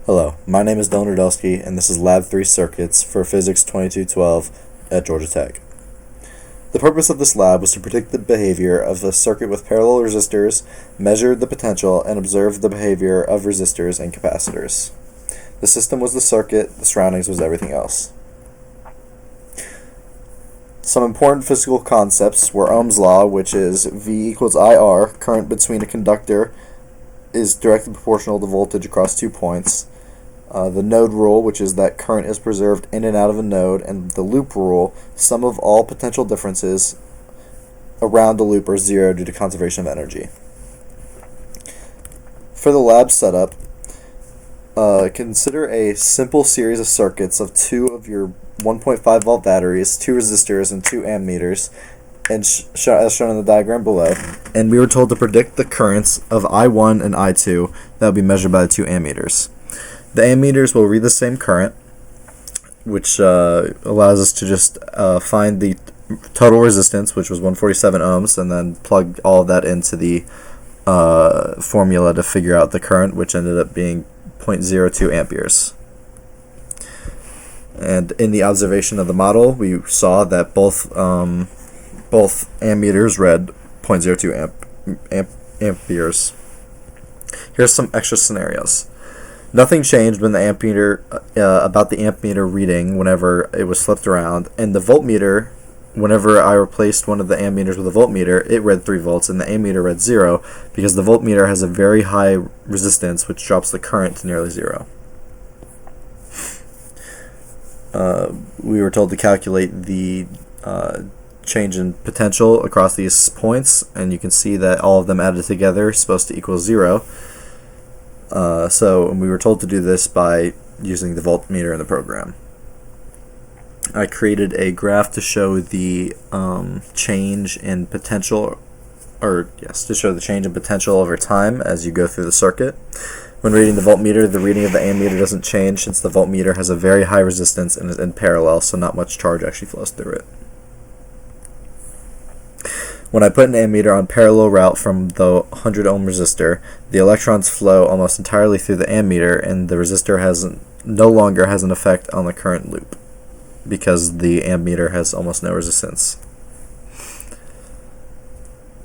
Hello, my name is Dylan Rudelsky, and this is Lab 3 Circuits for Physics 2212 at Georgia Tech. The purpose of this lab was to predict the behavior of a circuit with parallel resistors, measure the potential, and observe the behavior of resistors and capacitors. The system was the circuit, the surroundings was everything else. Some important physical concepts were Ohm's law, which is V equals IR, current between a conductor is directly proportional to voltage across 2 points. The node rule, which is that current is preserved in and out of a node, and the loop rule, sum of all potential differences around a loop are zero due to conservation of energy. For the lab setup, consider a simple series of circuits of two of your 1.5 volt batteries, 2 resistors, and 2 ammeters, and as shown in the diagram below. And we were told to predict the currents of I1 and I2 that will be measured by the 2 ammeters. The ammeters will read the same current, which allows us to just find the total resistance, which was 147 ohms, and then plug all of that into the formula to figure out the current, which ended up being 0.02 amperes. And in the observation of the model, we saw that both ammeters read 0.02 amperes. Here's some extra scenarios. Nothing changed when the ammeter about the ammeter reading whenever it was flipped around, and the voltmeter, whenever I replaced one of the ammeters with a voltmeter, it read 3 volts, and the ammeter read 0 because the voltmeter has a very high resistance, which drops the current to nearly 0. We were told to calculate the change in potential across these points, and you can see that all of them added together is supposed to equal 0. So we were told to do this by using the voltmeter in the program. I created a graph to show the change in potential, to show the change in potential over time as you go through the circuit. When reading the voltmeter, the reading of the ammeter doesn't change since the voltmeter has a very high resistance and is in parallel, so not much charge actually flows through it. When I put an ammeter on parallel route from the 100 ohm resistor, the electrons flow almost entirely through the ammeter, and the resistor no longer has an effect on the current loop because the ammeter has almost no resistance.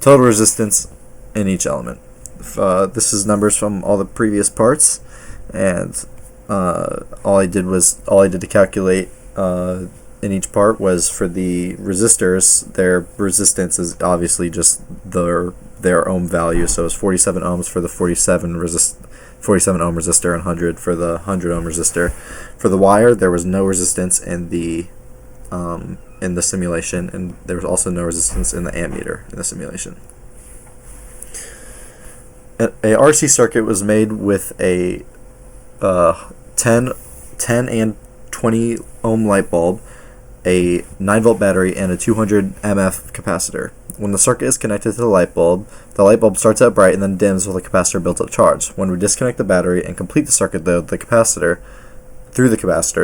Total resistance in each element. This is numbers from all the previous parts, and all I did to calculate in each part was for the resistors, their resistance is obviously just their ohm value, so it's 47 ohms for the 47 ohm resistor and 100 for the 100 ohm resistor. For the wire, there was no resistance in the simulation, and there was also no resistance in the ammeter in the simulation. A RC circuit was made with a 10 and 20 ohm light bulb, a 9 volt battery, and a 200 mF capacitor. When the circuit is connected to the light bulb starts out bright and then dims with a capacitor built up charge. When we disconnect the battery and complete the circuit through the capacitor,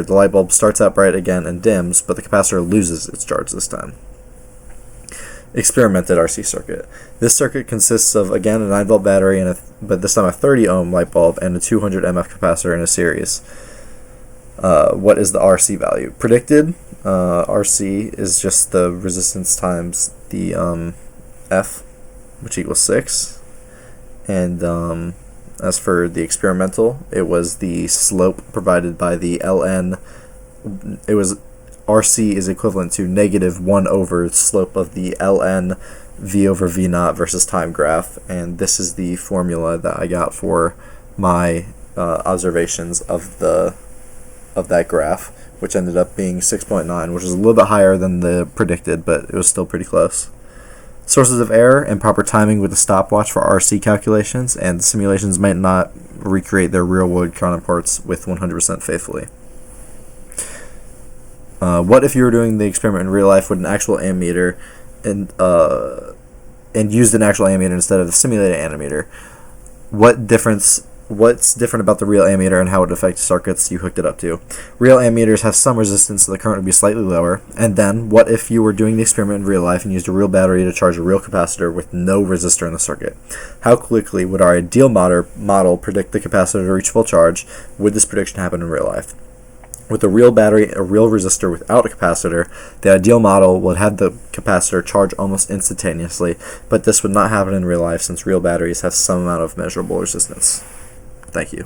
the light bulb starts out bright again and dims, but the capacitor loses its charge this time. Experimented RC circuit. This circuit consists of, again, a 9 volt battery, but this time a 30 ohm light bulb and a 200 mF capacitor in a series. What is the RC value? Predicted, RC is just the resistance times the F, which equals 6. And as for the experimental, it was the slope provided by the ln. RC is equivalent to -1 over slope of the ln v over v naught versus time graph, and this is the formula that I got for my observations of that graph, which ended up being 6.9, which is a little bit higher than the predicted, but it was still pretty close. Sources of error: improper timing with the stopwatch for RC calculations, and the simulations might not recreate their real-world counterparts with 100% faithfully. What if you were doing the experiment in real life with an actual ammeter and used an actual ammeter instead of a simulated ammeter? What difference What's different about the real ammeter and how it affects circuits you hooked it up to? Real ammeters have some resistance, so the current would be slightly lower. And then, what if you were doing the experiment in real life and used a real battery to charge a real capacitor with no resistor in the circuit? How quickly would our ideal model predict the capacitor to reach full charge? Would this prediction happen in real life? With a real battery, a real resistor without a capacitor, the ideal model would have the capacitor charge almost instantaneously, but this would not happen in real life since real batteries have some amount of measurable resistance. Thank you.